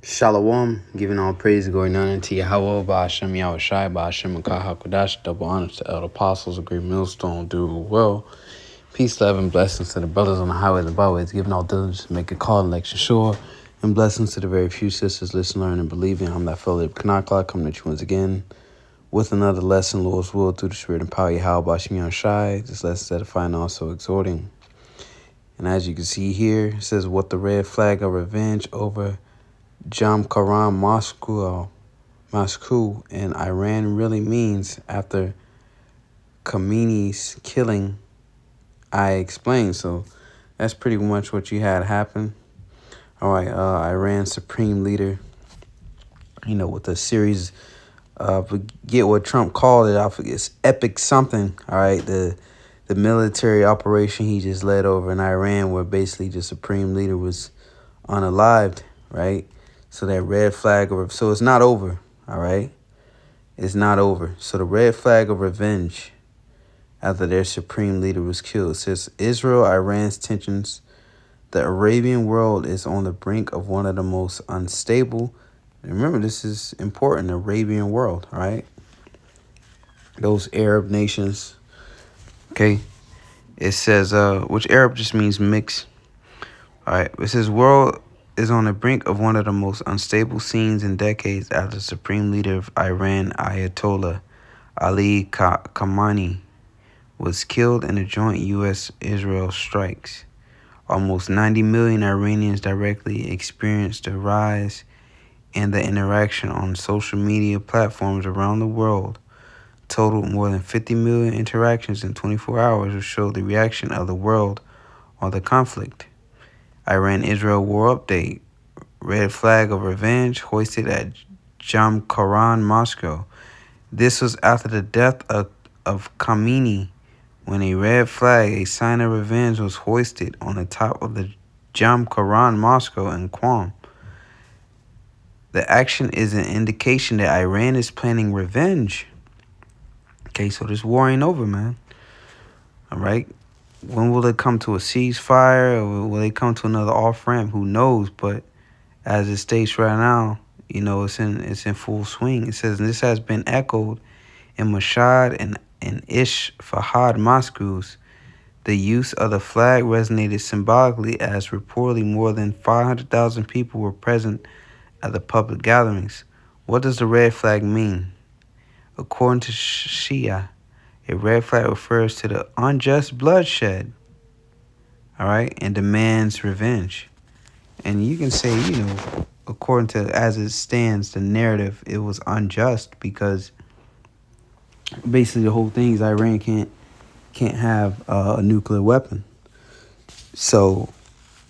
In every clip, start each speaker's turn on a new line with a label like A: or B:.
A: Shalom, giving all praise and glory and honor to Yahweh, Ba'ashem Yahushai, Ba'ashem Makah HaKodash, double honor to elder apostles, a great millstone, do well. Peace, love, and blessings to the brothers on the highways and byways, giving all diligence to make a call and election sure, and blessings to the very few sisters listen, learn, and believing. I'm that fellow Kanakla, coming to you once again with another lesson, Lord's will, through the spirit and power of Yahweh, Ba'ashem Yahushai. This lesson is edifying, also exhorting. And as you can see here, it says, what the red flag of revenge over Jamkaran Moscow in Iran really means after Khamenei's killing, I explained. So that's pretty much what you had happen. All right, Iran's supreme leader, with a series forget what Trump called it. I forget, it's epic something. All right, the military operation he just led over in Iran, where basically the supreme leader was unalived, right? So that red flag so it's not over, all right? It's not over. So the red flag of revenge after their supreme leader was killed. It says Israel-Iran's tensions. The Arabian world is on the brink of one of the most unstable. Remember, this is important, the Arabian world, all right? Those Arab nations, okay? It says, which Arab just means mix. All right, it says world is on the brink of one of the most unstable scenes in decades after the supreme leader of Iran, Ayatollah Ali Khamenei, was killed in the joint U.S.-Israel strikes. Almost 90 million Iranians directly experienced the rise and the interaction on social media platforms around the world totaled more than 50 million interactions in 24 hours, which showed the reaction of the world on the conflict. Iran-Israel war update. Red flag of revenge hoisted at Jamkaran, Moscow. This was after the death of Khamenei, when a red flag, a sign of revenge, was hoisted on the top of the Jamkaran, Moscow, in Qom. The action is an indication that Iran is planning revenge. Okay, so this war ain't over, man. All right? When will it come to a ceasefire, or will it come to another off-ramp? Who knows? But as it states right now, it's in full swing. It says this has been echoed in Mashhad and Ish Fahad, Moscow's. The use of the flag resonated symbolically as reportedly more than 500,000 people were present at the public gatherings. What does the red flag mean? According to Shia, a red flag refers to the unjust bloodshed, all right, and demands revenge. And you can say, according to as it stands, the narrative, it was unjust because basically the whole thing is Iran can't have a nuclear weapon. So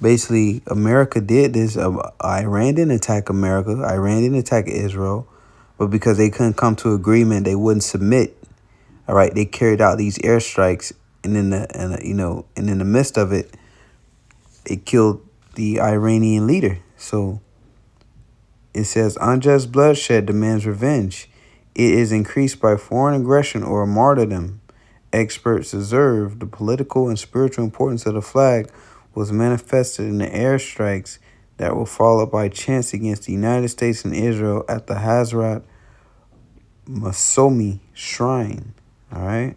A: basically America did this. Iran didn't attack America. Iran didn't attack Israel. But because they couldn't come to agreement, they wouldn't submit. All right, they carried out these airstrikes, and in the midst of it, it killed the Iranian leader. So it says unjust bloodshed demands revenge. It is increased by foreign aggression or martyrdom. Experts observe the political and spiritual importance of the flag was manifested in the airstrikes that were followed by chants against the United States and Israel at the Hazrat Masomi shrine. All right.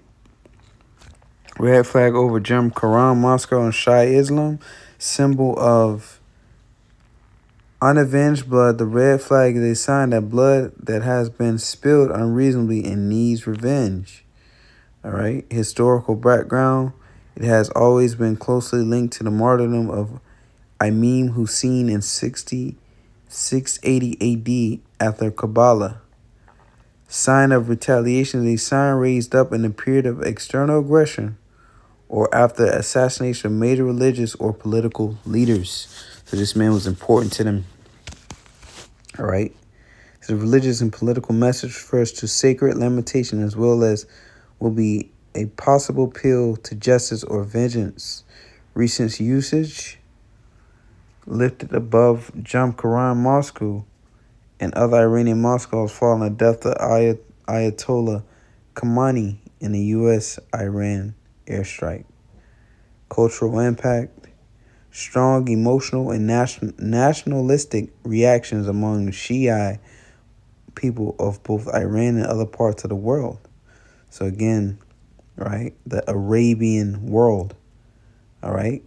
A: Red flag over Jamkaran, Moscow, and Shia Islam, symbol of unavenged blood. The red flag is a sign that blood that has been spilled unreasonably and needs revenge. All right. Historical background. It has always been closely linked to the martyrdom of Imam Hussein in 680 AD after Kabbalah. Sign of retaliation is a sign raised up in a period of external aggression or after the assassination of major religious or political leaders. So this man was important to them. All right. The religious and political message refers to sacred lamentation as well as will be a possible appeal to justice or vengeance. Recent usage lifted above Jamkaran, Moscow, and other Iranian Moscows following the death of Ayatollah Khamenei in the U.S.-Iran airstrike. Cultural impact. strong emotional and nationalistic reactions among Shia people of both Iran and other parts of the world. So again, right, the Arabian world, all right.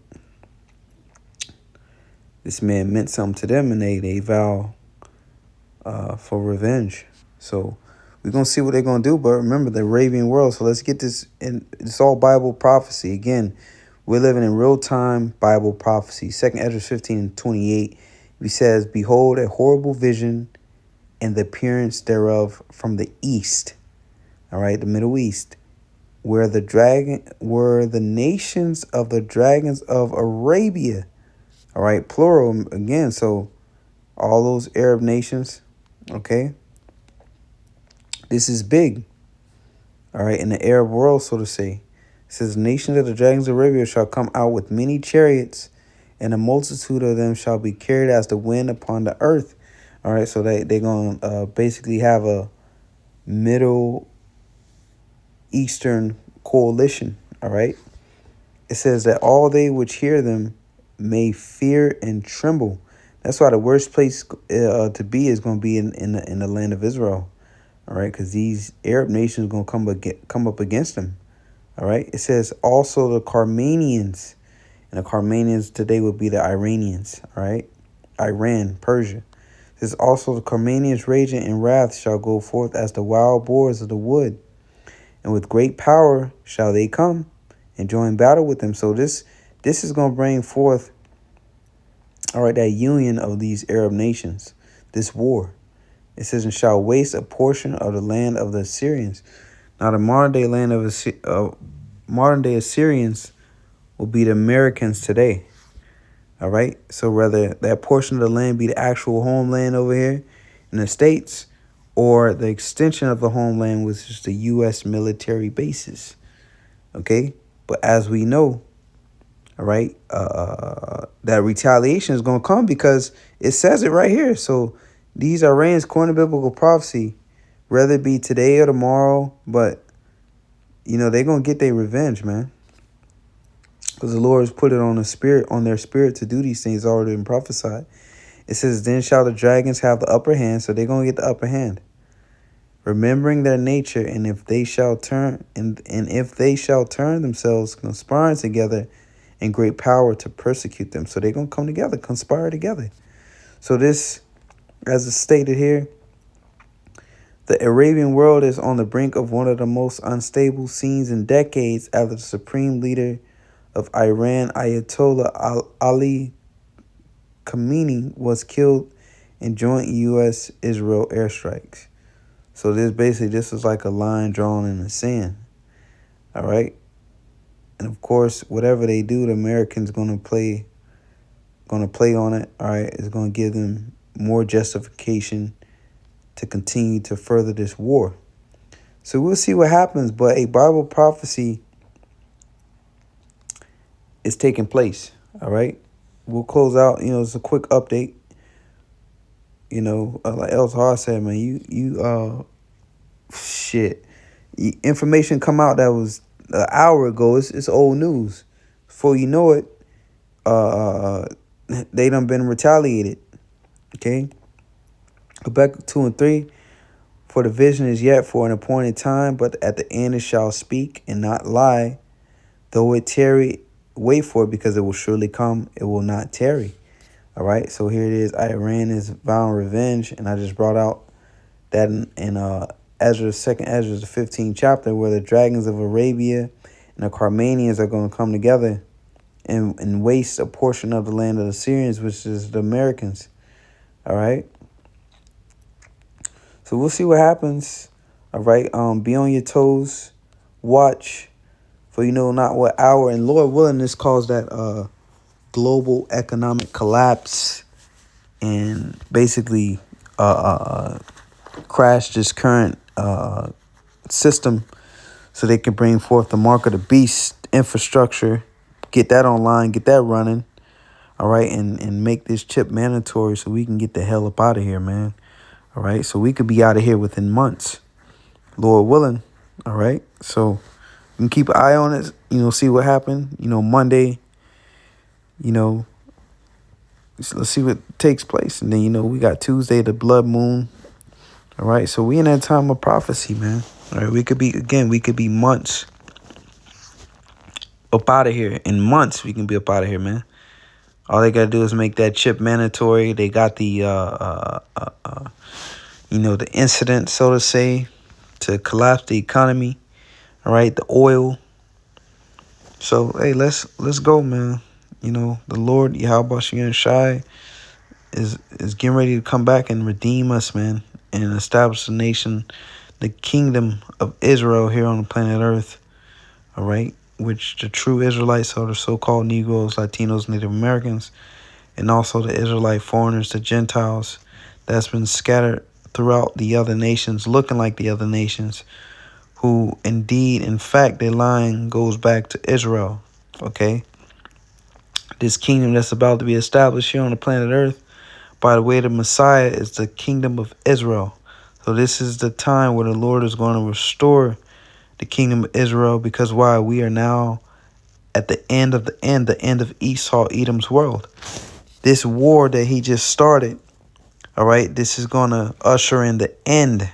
A: This man meant something to them, and they vow for revenge. So we're gonna see what they're gonna do. But remember, the Arabian world. So let's get this. And it's all Bible prophecy. Again, we're living in real time Bible prophecy. 2 Ezra 15:28. He says, "Behold, a horrible vision, and the appearance thereof from the east." All right, the Middle East, where the nations of the dragons of Arabia. All right, plural again. So all those Arab nations. Okay, this is big. All right, in the Arab world, so to say. It says, "Nations of the dragons of Arabia shall come out with many chariots, and a multitude of them shall be carried as the wind upon the earth." All right, so they're going to basically have a Middle Eastern coalition. All right. It says that all they which hear them may fear and tremble. That's why the worst place to be is going to be in the land of Israel. All right, because these Arab nations are going to come up against them. All right. It says also the Carmanians, and the Carmanians today would be the Iranians. All right, Iran, Persia. It says also the Carmanians raging in wrath shall go forth as the wild boars of the wood, and with great power shall they come and join battle with them. So this is going to bring forth, all right, that union of these Arab nations, this war. It says, "And shall waste a portion of the land of the Assyrians." Now, the modern day land of modern day Assyrians will be the Americans today. All right. So whether that portion of the land be the actual homeland over here in the States, or the extension of the homeland, which is the U.S. military bases. Okay. But as we know, all right, that retaliation is going to come because it says it right here. So these Iranians, according to biblical prophecy, whether it be today or tomorrow, but, they're going to get their revenge, man. Because the Lord has put it on their spirit to do these things already been prophesied. It says, "Then shall the dragons have the upper hand," so they're going to get the upper hand. "Remembering their nature, and if they shall turn themselves, conspiring together in great power to persecute them." So they're going to come together, conspire together. So this, as is stated here, the Arabian world is on the brink of one of the most unstable scenes in decades after the supreme leader of Iran, Ayatollah Ali Khamenei, was killed in joint U.S.-Israel airstrikes. So this is like a line drawn in the sand. All right. And of course, whatever they do, the Americans gonna play on it. All right. It's gonna give them more justification to continue to further this war. So we'll see what happens. But a Bible prophecy is taking place. All right. We'll close out. It's a quick update. Like Elzhar said, man, you shit. Information come out that was an hour ago. It's old news. Before you know it, they done been retaliated. Okay. Habakkuk 2 and 3. "For the vision is yet for an appointed time, but at the end it shall speak and not lie. Though it tarry, wait for it, because it will surely come. It will not tarry." All right. So here it is. Iran is vowing revenge, and I just brought out that in Ezra, 2 Ezra, the 15th chapter, where the dragons of Arabia and the Carmanians are going to come together and waste a portion of the land of the Syrians, which is the Americans. All right. So we'll see what happens. All right. Be on your toes. Watch for not what hour, and Lord willing, this caused that global economic collapse and basically crash this current system, so they can bring forth the mark of the beast infrastructure, get that online, get that running. All right. And make this chip mandatory so we can get the hell up out of here, man. All right. So we could be out of here within months, Lord willing. All right. So you can keep an eye on it, see what happened. Monday, So let's see what takes place. And then, we got Tuesday, the blood moon. All right. So we in that time of prophecy, man. All right. We could be months up out of here. In months, we can be up out of here, man. All they got to do is make that chip mandatory. They got the, the incident, so to say, to collapse the economy. All right. The oil. So, hey, let's go, man. The Lord, Yahweh Shai, is getting ready to come back and redeem us, man, and establish the nation, the kingdom of Israel here on the planet Earth, all right, which the true Israelites are the so-called Negroes, Latinos, Native Americans, and also the Israelite foreigners, the Gentiles, that's been scattered throughout the other nations, looking like the other nations, who indeed, in fact, their line goes back to Israel, okay? This kingdom that's about to be established here on the planet Earth by the way of the Messiah is the kingdom of Israel. So this is the time where the Lord is going to restore the kingdom of Israel, because why? We are now at the end of the end of Esau, Edom's world. This war that he just started, all right, this is going to usher in the end.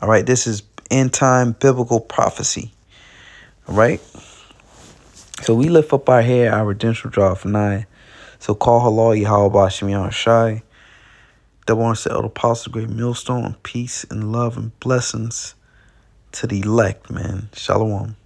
A: All right, this is end time biblical prophecy. All right. So we lift up our head, our redemption draw for 9. So call halal Yahweh Shemiah Shai. That wants to elder apostle, great millstone, peace and love and blessings to the elect, man. Shalom.